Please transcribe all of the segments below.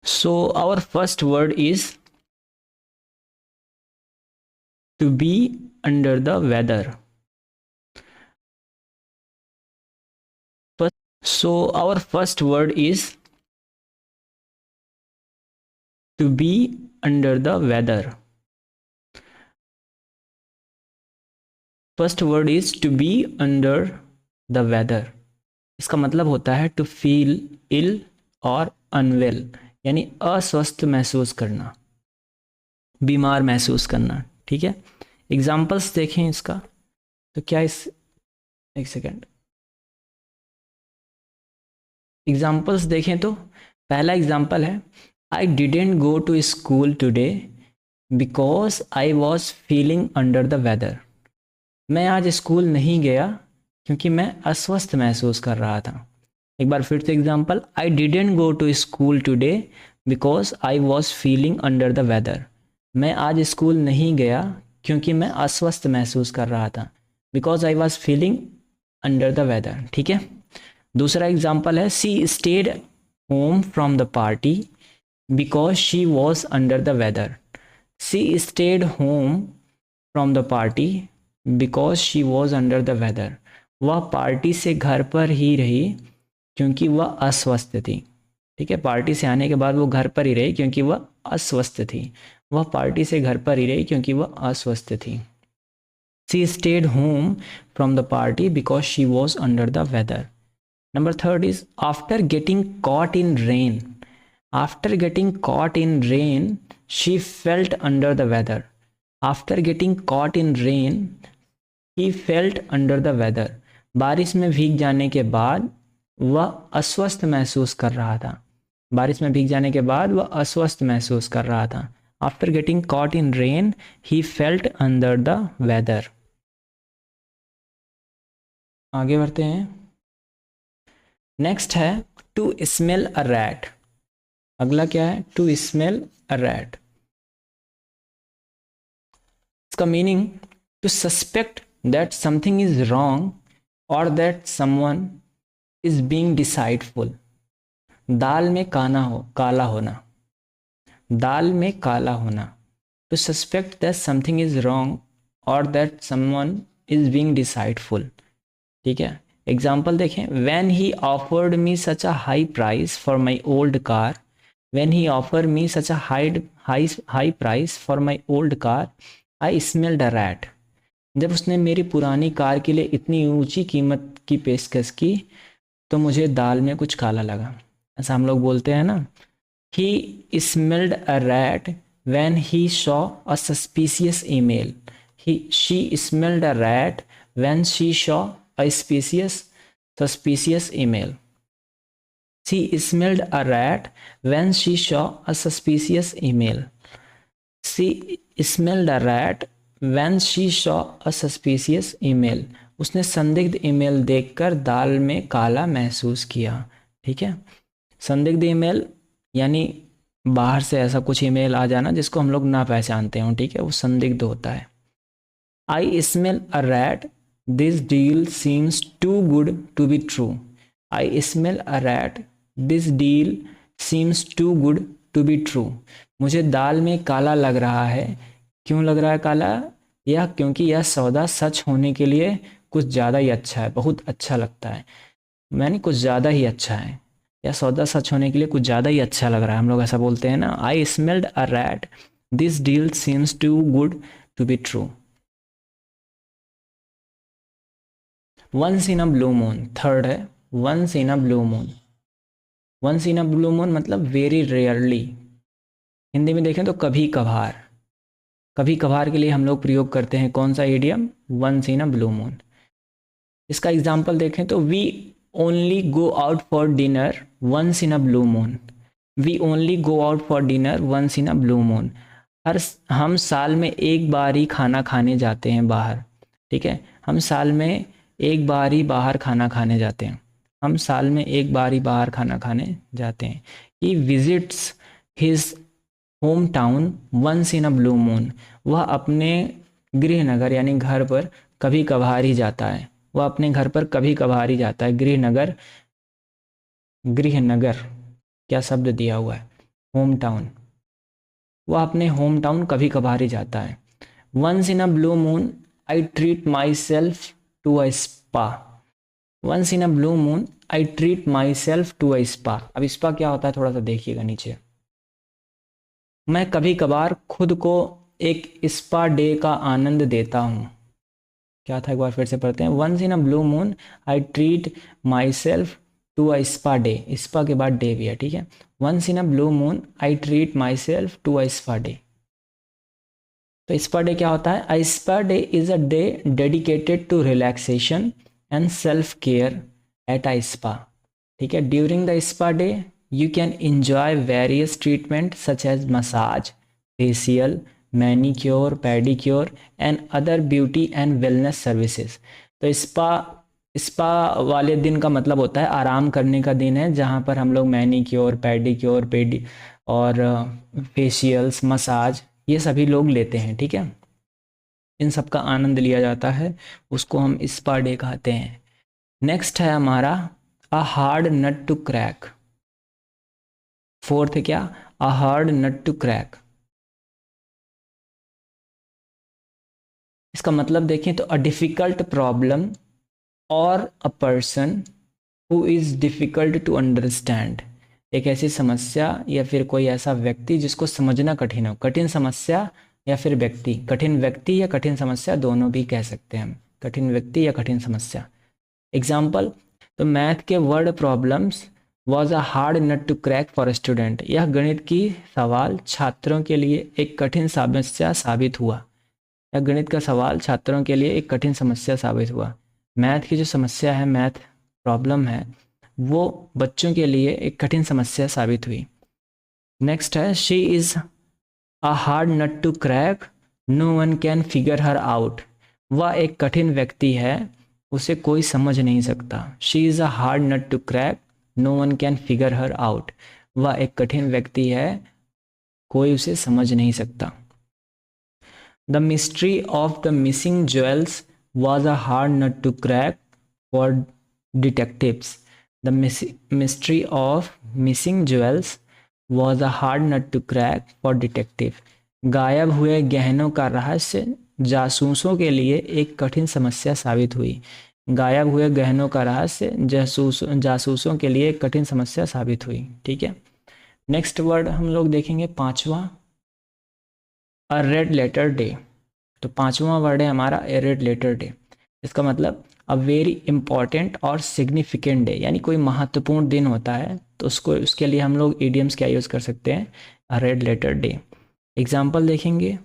So our first word is to be under the weather. So our first word is to be under the weather. First word is to be under the weather. इसका मतलब होता है to feel इल और unwell, यानी अस्वस्थ महसूस करना, बीमार महसूस करना। ठीक है, एग्जाम्पल्स देखें इसका तो क्या इस एक सेकेंड एग्जाम्पल्स देखें तो पहला एग्जाम्पल है I didn't go to school today because I was feeling under the weather. मैं आज स्कूल नहीं गया क्योंकि मैं अस्वस्थ महसूस कर रहा था। एक बार फिर से example, I didn't go to school today because I was feeling under the weather. मैं आज स्कूल नहीं गया क्योंकि मैं अस्वस्थ महसूस कर रहा था, because I was feeling under the weather. ठीक है, दूसरा एग्जाम्पल है she stayed home from the party because she was under the weather. She stayed home from the party because she was under the weather. वह party से घर पर ही रही क्योंकि वह अस्वस्थ थी। ठीक है, पार्टी से आने के बाद वो घर पर ही रही क्योंकि वह अस्वस्थ थी। वह पार्टी से घर पर ही रही क्योंकि वह अस्वस्थ थी। She stayed home from the party because she was under the weather. Number third is after getting caught in rain. After getting caught in rain, she felt under the weather. After getting caught in rain, he felt under the weather. बारिश में भीग जाने के बाद वह अस्वस्थ महसूस कर रहा था। बारिश में भीग जाने के बाद वह अस्वस्थ महसूस कर रहा था। After getting caught in rain, he felt under the weather. आगे बढ़ते हैं। नेक्स्ट है टू स्मेल अ रैट। अगला क्या है? To smell a rat. इसका meaning to suspect that something is wrong और that someone is being deceitful. दाल में काला होना। दाल में काला होना। To suspect that something is wrong और that someone is being deceitful. ठीक है, एग्जाम्पल देखें, when he offered me such a high price for my old car, when he offered me such a high price for my old car, I smelled a rat. जब उसने मेरी पुरानी car के लिए इतनी ऊंची कीमत की पेशकश की तो मुझे दाल में कुछ काला लगा। ऐसा हम लोग बोलते हैं ना। He smelled a rat when he saw a suspicious email. She smelled a rat when she saw a suspicious email. She smelled a rat when she saw a suspicious email. She smelled a rat when she saw a suspicious email. उसने संदिग्ध email देखकर दाल में काला महसूस किया। ठीक है, संदिग्ध ईमेल यानी बाहर से ऐसा कुछ ईमेल आ जाना जिसको हम लोग ना पहचानते हों। ठीक है, वो संदिग्ध होता है। I smell a rat. This deal seems too good to be true. I smell a rat. This deal seems too good to be true. मुझे दाल में काला लग रहा है। क्यों लग रहा है काला? यह क्योंकि यह सौदा सच होने के लिए कुछ ज़्यादा ही अच्छा है, बहुत अच्छा लगता है। मैंने कुछ ज़्यादा ही अच्छा है, यह सौदा सच होने के लिए कुछ ज़्यादा ही अच्छा लग रहा है। हम लोग ऐसा बोलते हैं ना, I smelled a rat. This deal seems too good to be true. Once in a blue moon. Third है once in a blue moon. Once in a blue moon मतलब वेरी रेयरली। हिंदी में देखें तो कभी कभार। कभी कभार के लिए हम लोग प्रयोग करते हैं कौन सा idiom? Once in a blue moon. इसका एग्जाम्पल देखें तो we only go out for dinner once in a blue moon. We only go out for dinner once in a blue moon. हम साल में एक बार ही खाना खाने जाते हैं बाहर। ठीक है, हम साल में एक बार ही बाहर खाना खाने जाते हैं। हम साल में एक बार ही बाहर खाना खाने जाते हैं। He visits his home town once in a blue moon. वह अपने गृहनगर यानी घर पर कभी कभार ही जाता है। वह अपने घर पर कभी कभार ही जाता है। गृहनगर, गृहनगर क्या शब्द दिया हुआ है? होम टाउन, वह अपने होम टाउन कभी कभार ही जाता है। Once in a blue moon I treat myself to a spa. Once in a blue moon I treat myself to a spa. अब स्पा क्या होता है थोड़ा सा देखिएगा नीचे। मैं कभी कभार खुद को एक स्पा डे का आनंद देता हूँ। क्या था एक बार फिर से पढ़ते हैं। Once in a blue moon I treat myself to a spa day. Spa के बाद डे भी है, ठीक है। Once in a blue moon I treat myself to a spa day. तो स्पा डे क्या होता है? A spa day is a day dedicated to relaxation and self care at a spa. ठीक है। During the spa day you can enjoy various treatment such as massage, facial, manicure, pedicure and other beauty and wellness services। तो spa वाले दिन का मतलब होता है आराम करने का दिन है, जहाँ पर हम लोग मैनिक्योर, पेडिक्योर, और फेशियल्स, मसाज ये सभी लोग लेते हैं। ठीक है। इन सब का आनंद लिया जाता है, उसको हम स्पा डे कहते हैं। नेक्स्ट है हमारा a hard nut to crack. Fourth है क्या? A hard nut to crack. इसका मतलब देखें तो अ डिफिकल्ट प्रॉब्लम और a person who is difficult to understand. एक ऐसी समस्या या फिर कोई ऐसा व्यक्ति जिसको समझना कठिन हो। कठिन समस्या या फिर व्यक्ति, कठिन व्यक्ति या कठिन समस्या दोनों भी कह सकते हैं हम, कठिन व्यक्ति या कठिन समस्या। एग्जाम्पल, तो मैथ के word problems was a hard nut to crack for student. यह गणित की सवाल छात्रों के लिए एक कठिन समस्या साबित हुआ। यह गणित का सवाल छात्रों के लिए एक कठिन समस्या साबित हुआ। मैथ की जो समस्या है, मैथ प्रॉब्लम है, वो बच्चों के लिए एक कठिन समस्या साबित हुई। नेक्स्ट है she is a hard nut to crack, no one can figure her out. वह एक कठिन व्यक्ति है, उसे कोई समझ नहीं सकता। She is a hard nut to crack, no one can figure her out. वह एक कठिन व्यक्ति है, कोई उसे समझ नहीं सकता। The mystery of the missing jewels was a hard nut to crack for detectives. The mystery of missing jewels was a hard nut to crack for detective. गायब हुए गहनों का रहस्य जासूसों के लिए एक कठिन समस्या साबित हुई। गायब हुए गहनों का रहस्य जासूसों के लिए एक कठिन समस्या साबित हुई। ठीक है। नेक्स्ट वर्ड हम लोग देखेंगे पांचवा, अ रेड लेटर डे। तो पांचवा वर्ड है हमारा ए रेड लेटर डे। इसका मतलब अ वेरी इंपॉर्टेंट और सिग्निफिकेंट डे, यानी कोई महत्वपूर्ण दिन होता है तो उसको, उसके लिए हम लोग ईडियम्स क्या यूज़ कर सकते हैं? A red letter day. Example देखेंगे,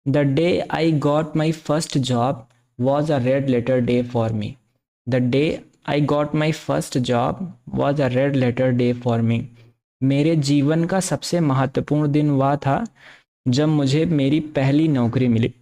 the day I got my first job was a red letter day for me. The day I got my first job was a red letter day for me. मेरे जीवन का सबसे महत्वपूर्ण दिन वह था जब मुझे मेरी पहली नौकरी मिली।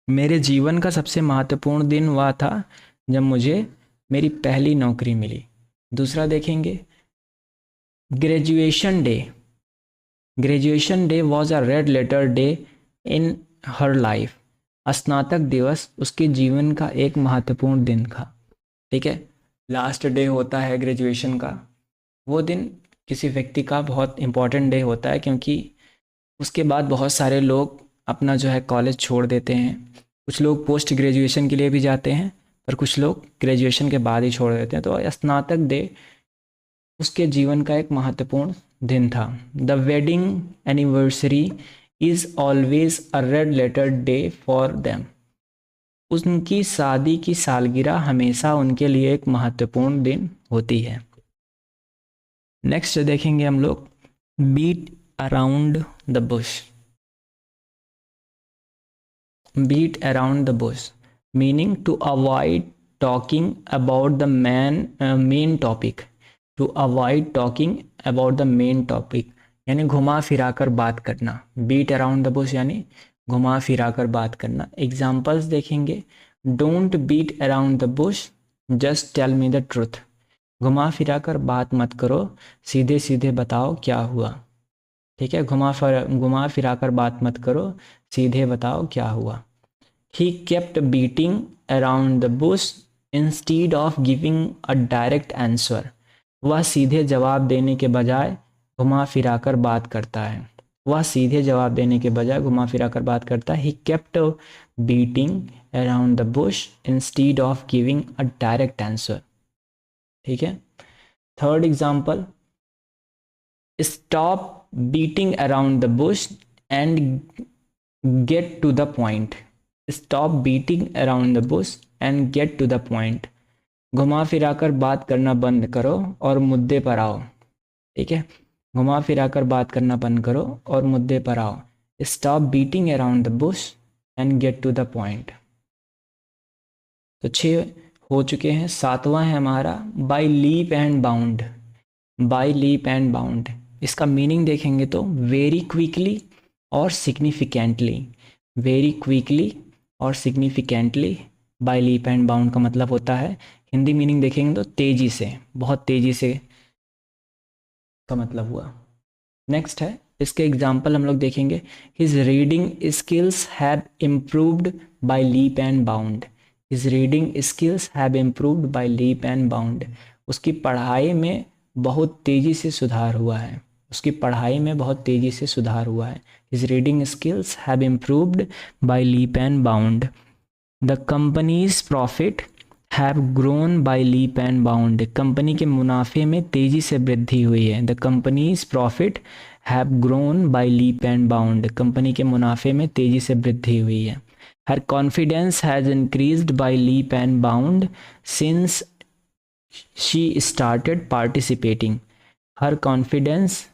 मेरे जीवन का सबसे महत्वपूर्ण दिन वह था जब मुझे मेरी पहली नौकरी मिली। दूसरा देखेंगे, graduation day. Graduation day was a red letter day in her life. स्नातक दिवस उसके जीवन का एक महत्वपूर्ण दिन था। ठीक है। लास्ट डे होता है ग्रेजुएशन का, वो दिन किसी व्यक्ति का बहुत इंपॉर्टेंट डे होता है, क्योंकि उसके बाद बहुत सारे लोग अपना जो है कॉलेज छोड़ देते हैं। कुछ लोग पोस्ट ग्रेजुएशन के लिए भी जाते हैं, पर कुछ लोग ग्रेजुएशन के बाद ही छोड़ देते हैं। तो स्नातक डे उसके जीवन का एक महत्वपूर्ण दिन था। The wedding anniversary is always a red letter day for them. उनकी शादी की सालगिरह हमेशा उनके लिए एक महत्वपूर्ण दिन होती है। नेक्स्ट देखेंगे हम लोग, beat around the bush. beat around the bush, meaning to avoid talking about the main topic, to avoid talking about the main topic, यानी घुमा फिरा कर बात करना। beat around the bush यानी घुमा फिरा कर बात करना। एग्जाम्पल्स देखेंगे, don't beat around the bush, just tell me the truth. घुमा फिरा कर बात मत करो, सीधे सीधे बताओ क्या हुआ। ठीक है। घुमा फिरा कर बात मत करो, सीधे बताओ क्या हुआ। He kept beating around the bush instead of giving a direct answer. वह सीधे जवाब देने के बजाय घुमा फिराकर बात करता है। वह सीधे जवाब देने के बजाय घुमा फिराकर बात करता है। He kept beating around the bush instead of giving a direct answer. ठीक है। Third example, stop beating around the bush and get to the point. Stop beating around the bush and get to the point. घुमा फिराकर बात करना बंद करो और मुद्दे पर आओ। ठीक है, घुमा फिराकर बात करना बंद करो और मुद्दे पर आओ। Stop beating around the bush and get to the point. तो 6 हो चुके हैं। 7वां है हमारा by leap and bound. By leap and bound, इसका मीनिंग देखेंगे तो वेरी क्विकली और सिग्निफिकेंटली। वेरी क्विकली और significantly by leap and bound का मतलब होता है। हिंदी मीनिंग देखेंगे तो तेजी से, बहुत तेजी से का मतलब हुआ। नेक्स्ट है, इसके एग्जाम्पल हम लोग देखेंगे। His reading skills have improved by leap and bound. His reading skills have improved by leap and bound. उसकी पढ़ाई में बहुत तेजी से सुधार हुआ है। उसकी पढ़ाई में बहुत तेजी से सुधार हुआ है। His reading skills have improved by leap and bound. The company's profit have grown by leap and bound. Company के मुनाफे में तेजी से वृद्धि हुई है। The company's profit have grown by leap and bound. Company के मुनाफे में तेजी से वृद्धि हुई है। Her confidence has increased by leap and bound since she started participating. Her confidence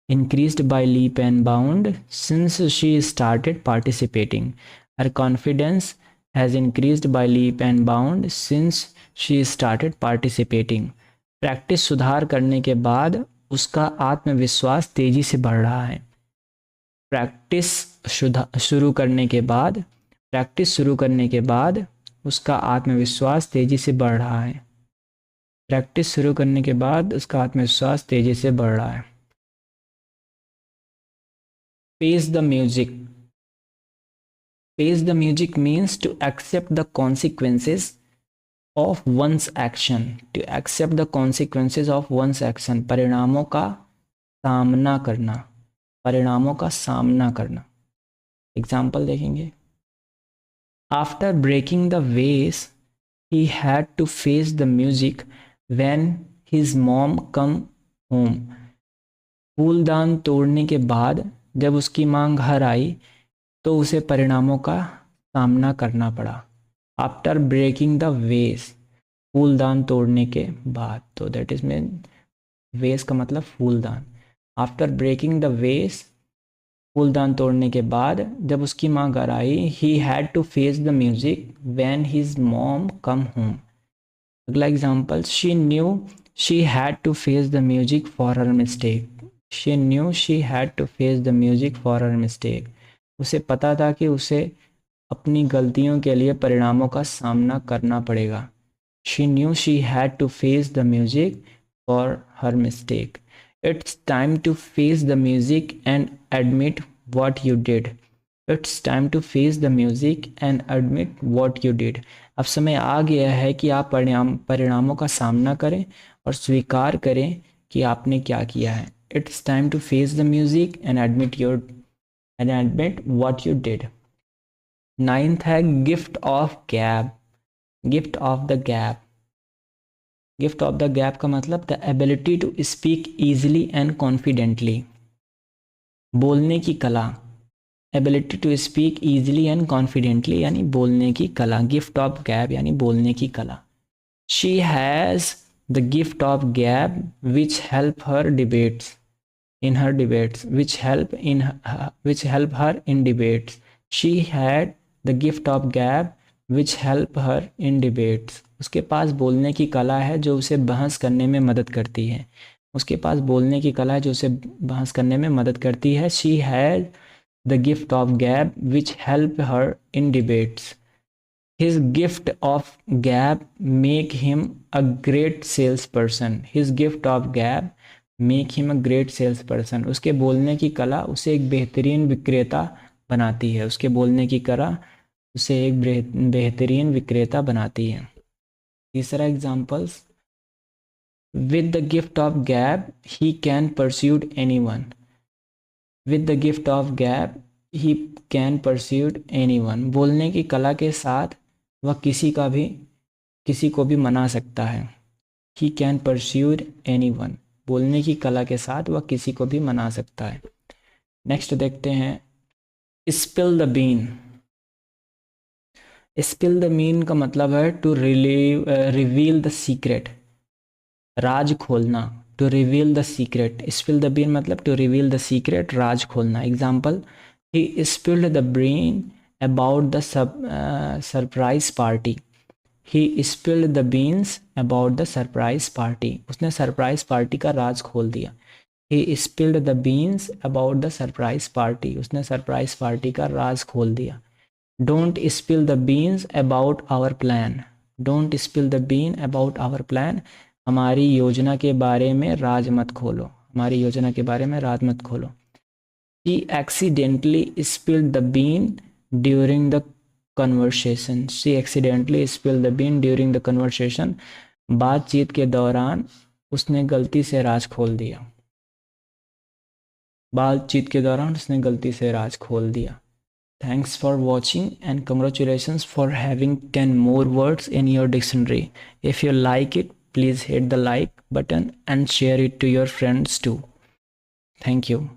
increased by leap and bound since she started participating. Her confidence has increased by leap and bound since she started participating. Practice सुधार करने के बाद उसका आत्मविश्वास तेजी से बढ़ रहा है। प्रैक्टिस शुरू करने के बाद, प्रैक्टिस शुरू करने के बाद उसका आत्मविश्वास तेजी से बढ़ रहा है। प्रैक्टिस शुरू करने के बाद उसका आत्मविश्वास तेजी से बढ़ रहा है। Face the music. Face the music means to accept the consequences of one's action. To accept the consequences of one's action. परिणामों का सामना करना। परिणामों का सामना करना। एग्जाम्पल देखेंगे। After breaking the vase, he had to face the music when his mom come home. फूलदान तोड़ने के बाद जब उसकी मां घर आई तो उसे परिणामों का सामना करना पड़ा। आफ्टर ब्रेकिंग द वेस, फूलदान तोड़ने के बाद, तो दैट इज मीन वेस का मतलब फूलदान। आफ्टर ब्रेकिंग द वेस, फूलदान तोड़ने के बाद जब उसकी मां घर आई, he had to face the music when his mom come home. अगला example, she knew she had to face the music for her mistake. She knew she had to face the music for her mistake. उसे पता था कि उसे अपनी गलतियों के लिए परिणामों का सामना करना पड़ेगा। She knew she had to face the music for her mistake. It's time to face the music and admit what you did. It's time to face the music and admit what you did. अब समय आ गया है कि आप परिणामों का सामना करें और स्वीकार करें कि आपने क्या किया है। It's time to face the music and admit what you did. 9th है gift of gab. Gift of the gab. Gift of the gab का मतलब the ability to speak easily and confidently. बोलने की कला। Ability to speak easily and confidently यानी बोलने की कला। Gift of gab यानी बोलने की कला। She has the gift of gab which help her debates. In her debates, which help her in debates. She had the gift of gab which help her in debates. उसके पास बोलने की कला है जो उसे बहस करने में मदद करती है। उसके पास बोलने की कला है जो उसे बहस करने में मदद करती है। She had the gift of gab which help her in debates. His gift of gab make him a great salesperson. His gift of gab make him a great sales person. उसके बोलने की कला उसे एक बेहतरीन विक्रेता बनाती है। उसके बोलने की कला उसे एक बेहतरीन विक्रेता बनाती है। तीसरा examples, With the gift of gab he can pursue anyone. With the gift of gab he can pursue anyone. बोलने की कला के साथ वह किसी को भी मना सकता है. He can pursue anyone. बोलने की कला के साथ वह किसी को भी मना सकता है. नेक्स्ट देखते हैं spill the bean. Spill the bean का मतलब है टू रिवील द सीक्रेट, राज खोलना. To reveal the secret. Spill the bean मतलब टू रिवील द सीक्रेट, राज खोलना. Example, he spilled the bean about the surprise party. He spilled the beans about the surprise party. उसने surprise party का राज खोल दिया. He spilled the beans about the surprise party. उसने surprise party का राज खोल दिया. Don't spill the beans about our plan. Don't spill the bean about our plan. हमारी योजना के बारे में राज मत खोलो. हमारी योजना के बारे में राज मत खोलो. She accidentally spilled the bean during the conversation. She accidentally spilled the bean during the conversation. बातचीत के दौरान उसने गलती से राज खोल दिया. बातचीत के दौरान उसने गलती से राज खोल दिया. Thanks for watching and congratulations for having 10 more words in your dictionary. If you like it, please hit the like button and share it to your friends too. Thank you.